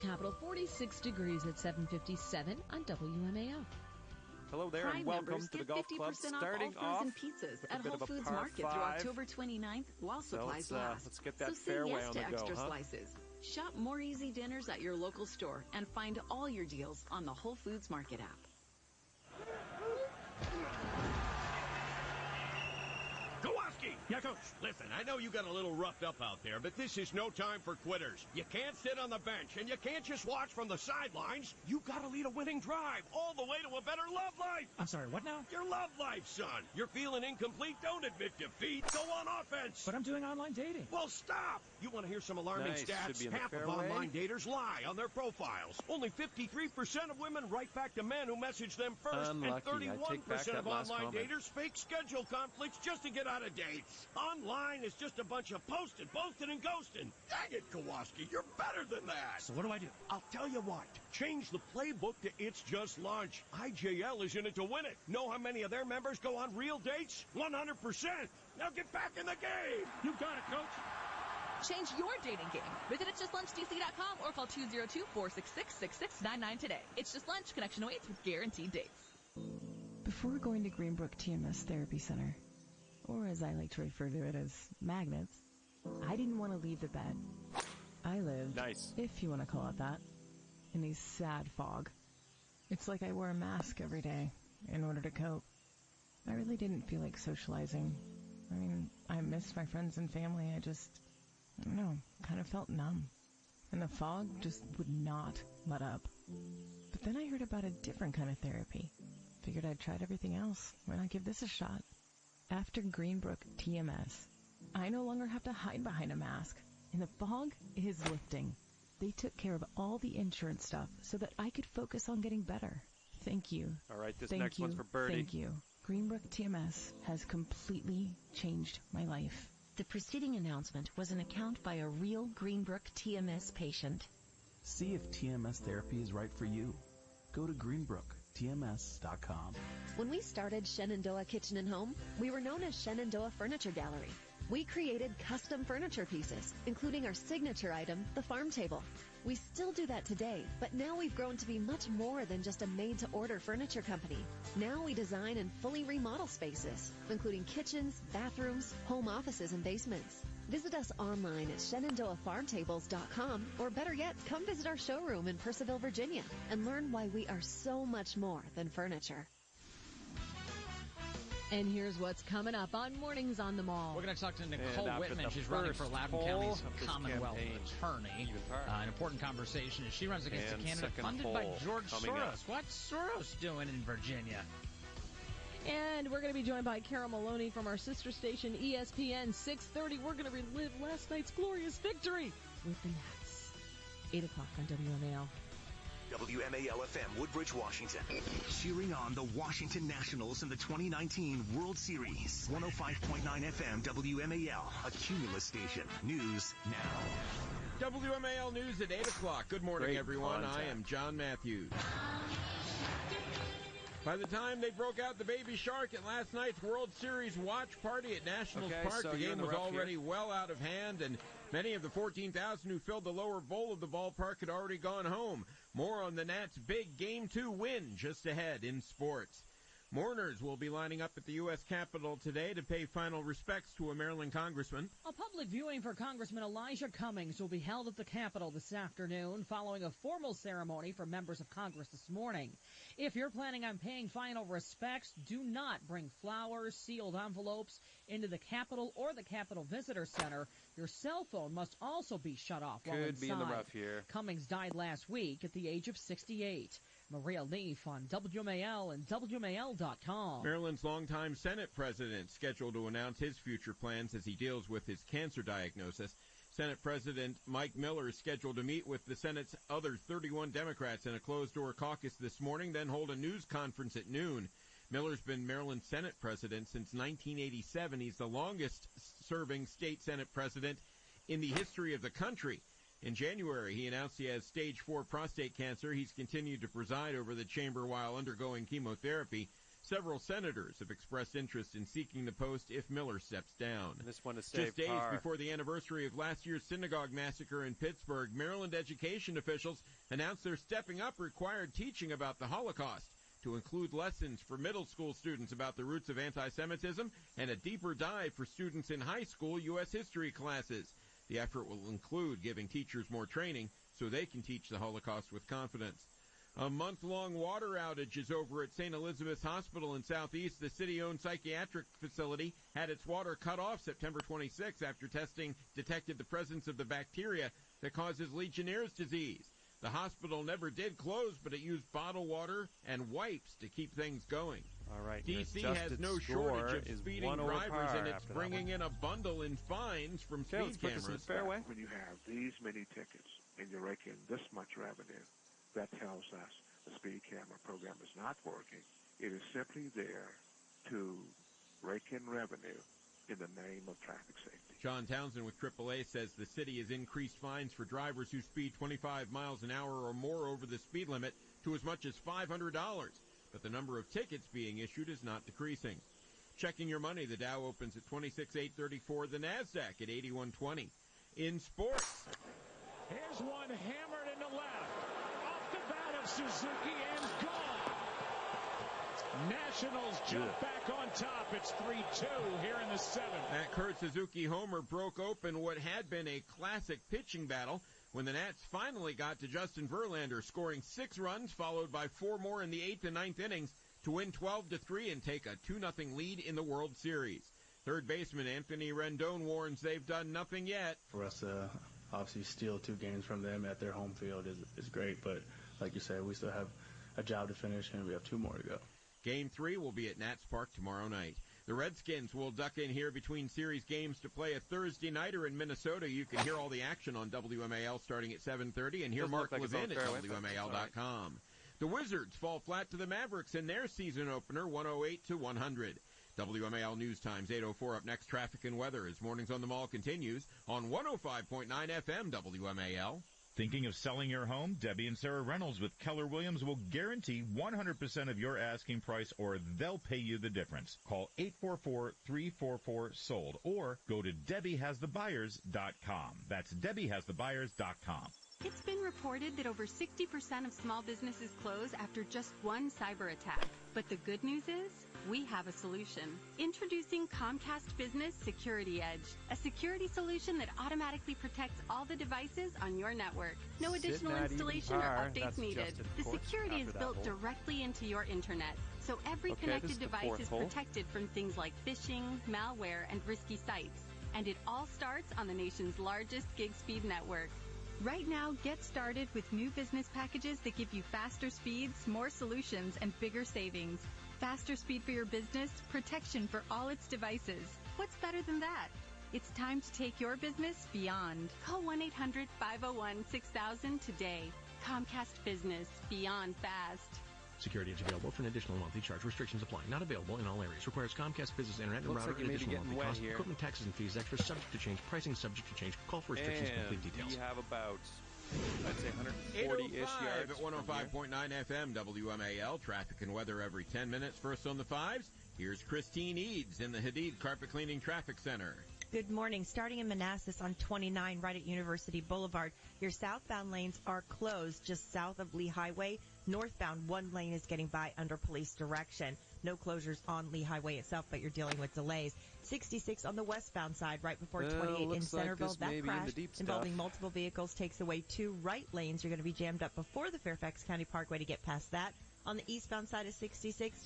Capital 46 degrees at 7:57 on WMAL. Hello there, and welcome to the Golf Club. Starting off and pizzas at a bit Whole of a Foods par Market through 5. October 29th while supplies last. Let's get that so say fairway yes on to the go, extra huh? slices. Shop more easy dinners at your local store and find all your deals on the Whole Foods Market app. Kowalski! Yeah, Coach. Listen, I know you got a little roughed up out there, but this is no time for quitters. You can't sit on the bench, and you can't just watch from the sidelines. You gotta lead a winning drive all the way to a better love life. I'm sorry, what now? Your love life, son. You're feeling incomplete? Don't admit defeat. Go on offense. But I'm doing online dating. Well, stop. You want to hear some alarming stats? Half of online daters lie on their profiles. Only 53% of women write back to men who message them first. Unlucky. And 31% of online daters fake schedule conflicts just to get out of dates. Online is just a bunch of posting, and ghosting. Dang it, Kowalski, you're better than that. So what do I do? I'll tell you what. Change the playbook to It's Just Lunch. IJL is in it to win it. Know how many of their members go on real dates? 100%. Now get back in the game. You got it, Coach. Change your dating game. Visit itsjustlunchdc.com or call 202-466-6699 today. It's Just Lunch, connection awaits with guaranteed dates. Before going to Greenbrook TMS Therapy Center, or as I like to refer to it as magnets, I didn't want to leave the bed. I lived, if you want to call it that, in a sad fog. It's like I wore a mask every day in order to cope. I really didn't feel like socializing. I mean, I missed my friends and family. I don't know, kind of felt numb. And the fog just would not let up. But then I heard about a different kind of therapy. Figured I'd tried everything else. Why not give this a shot? After Greenbrook TMS, I no longer have to hide behind a mask. And the fog is lifting. They took care of all the insurance stuff so that I could focus on getting better. Thank you. All right, this next one's for Birdie. Thank you. Greenbrook TMS has completely changed my life. The preceding announcement was an account by a real Greenbrook TMS patient. See if TMS therapy is right for you. Go to greenbrooktms.com. When we started Shenandoah Kitchen and Home, we were known as Shenandoah Furniture Gallery. We created custom furniture pieces, including our signature item, the farm table. We still do that today, but now we've grown to be much more than just a made-to-order furniture company. Now we design and fully remodel spaces, including kitchens, bathrooms, home offices, and basements. Visit us online at ShenandoahFarmTables.com, or better yet, come visit our showroom in Purcellville, Virginia, and learn why we are so much more than furniture. And here's what's coming up on Mornings on the Mall. We're going to talk to Nicole Whitman. She's running for Loudoun County's Commonwealth Attorney. An important conversation as she runs against a candidate funded by George Soros. What's Soros doing in Virginia? And we're going to be joined by Carol Maloney from our sister station, ESPN 630. We're going to relive last night's glorious victory with the Nats. 8 o'clock on WMAL. WMAL-FM, Woodbridge, Washington. Cheering on the Washington Nationals in the 2019 World Series. 105.9 FM, WMAL, a Cumulus station. News now. WMAL News at 8 o'clock. Good morning, everyone. I am John Matthews. By the time they broke out the baby shark at last night's World Series watch party at Nationals Park, the game was already well out of hand, and many of the 14,000 who filled the lower bowl of the ballpark had already gone home. More on the Nats' big Game 2 win just ahead in sports. Mourners will be lining up at the U.S. Capitol today to pay final respects to a Maryland congressman. A public viewing for Congressman Elijah Cummings will be held at the Capitol this afternoon following a formal ceremony for members of Congress this morning. If you're planning on paying final respects, do not bring flowers, sealed envelopes into the Capitol or the Capitol Visitor Center. Your cell phone must also be shut off while inside. Could be in the rough here. Cummings died last week at the age of 68. Maria Leaf on WMAL and WMAL.com. Maryland's longtime Senate president scheduled to announce his future plans as he deals with his cancer diagnosis. Senate President Mike Miller is scheduled to meet with the Senate's other 31 Democrats in a closed-door caucus this morning, then hold a news conference at noon. Miller's been Maryland's Senate president since 1987. He's the longest-serving state Senate president in the history of the country. In January, he announced he has stage 4 prostate cancer. He's continued to preside over the chamber while undergoing chemotherapy. Several senators have expressed interest in seeking the post if Miller steps down. And this one is saved Just days par. before the anniversary of last year's synagogue massacre in Pittsburgh, Maryland education officials announced they're stepping up required teaching about the Holocaust to include lessons for middle school students about the roots of anti-Semitism and a deeper dive for students in high school U.S. history classes. The effort will include giving teachers more training so they can teach the Holocaust with confidence. A month-long water outage is over at St. Elizabeth's Hospital in Southeast. The city-owned psychiatric facility had its water cut off September 26 after testing detected the presence of the bacteria that causes Legionnaire's disease. The hospital never did close, but it used bottled water and wipes to keep things going. All right, D.C. has no shortage of speeding drivers, and it's bringing in a bundle in fines from speed cameras. When you have these many tickets and you're raking this much revenue, that tells us the speed camera program is not working. It is simply there to rake in revenue in the name of traffic safety. John Townsend with AAA says the city has increased fines for drivers who speed 25 miles an hour or more over the speed limit to as much as $500. But the number of tickets being issued is not decreasing. Checking your money, the Dow opens at 26,834, the NASDAQ at 8120. In sports. Here's one hammered in the left. Off the bat of Suzuki and gone. Nationals jump back on top. It's 3-2 here in the seventh. That Kurt Suzuki homer broke open what had been a classic pitching battle when the Nats finally got to Justin Verlander, scoring 6 runs, followed by 4 more in the 8th and 9th innings to win 12-3 and take a 2-0 lead in the World Series. Third baseman Anthony Rendon warns they've done nothing yet. For us to obviously steal 2 games from them at their home field is great, but like you said, we still have a job to finish, and we have 2 more to go. Game 3 will be at Nats Park tomorrow night. The Redskins will duck in here between series games to play a Thursday nighter in Minnesota. You can hear all the action on WMAL starting at 7:30 and hear Mark Levin at WMAL.com. The Wizards fall flat to the Mavericks in their season opener, 108-100. WMAL News Times 8:04 up next, traffic and weather as Mornings on the Mall continues on 105.9 FM WMAL. Thinking of selling your home? Debbie and Sarah Reynolds with Keller Williams will guarantee 100% of your asking price, or they'll pay you the difference. Call 844-344-SOLD or go to DebbieHasTheBuyers.com. That's DebbieHasTheBuyers.com. It's been reported that over 60% of small businesses close after just one cyber attack. But the good news is, we have a solution. Introducing Comcast Business Security Edge, a security solution that automatically protects all the devices on your network. No additional installation or updates needed. The security is built directly into your internet, so every connected device is protected from things like phishing, malware, and risky sites. And it all starts on the nation's largest gig speed network. Right now, get started with new business packages that give you faster speeds, more solutions, and bigger savings. Faster speed for your business, protection for all its devices. What's better than that? It's time to take your business beyond. Call 1-800-501-6000 today. Comcast Business. Beyond fast. Security is available for an additional monthly charge. Restrictions apply. Not available in all areas. Requires Comcast Business Internet and router and additional monthly cost. Equipment, taxes, and fees extra. Subject to change. Pricing subject to change. Call for restrictions and complete details. We have about, I'd say, 140-ish yards. At 105.9 FM WMAL. Traffic and weather every 10 minutes. First on the 5s, here's Christine Eads in the Hadid Carpet Cleaning Traffic Center. Good morning. Starting in Manassas on 29 right at University Boulevard, your southbound lanes are closed just south of Lee Highway. Northbound, one lane is getting by under police direction. No closures on Lee Highway itself, but you're dealing with delays. 66 on the westbound side right before 28 in Centerville. That crash involving multiple vehicles takes away 2 right lanes. You're going to be jammed up before the Fairfax County Parkway to get past that. On the eastbound side of 66,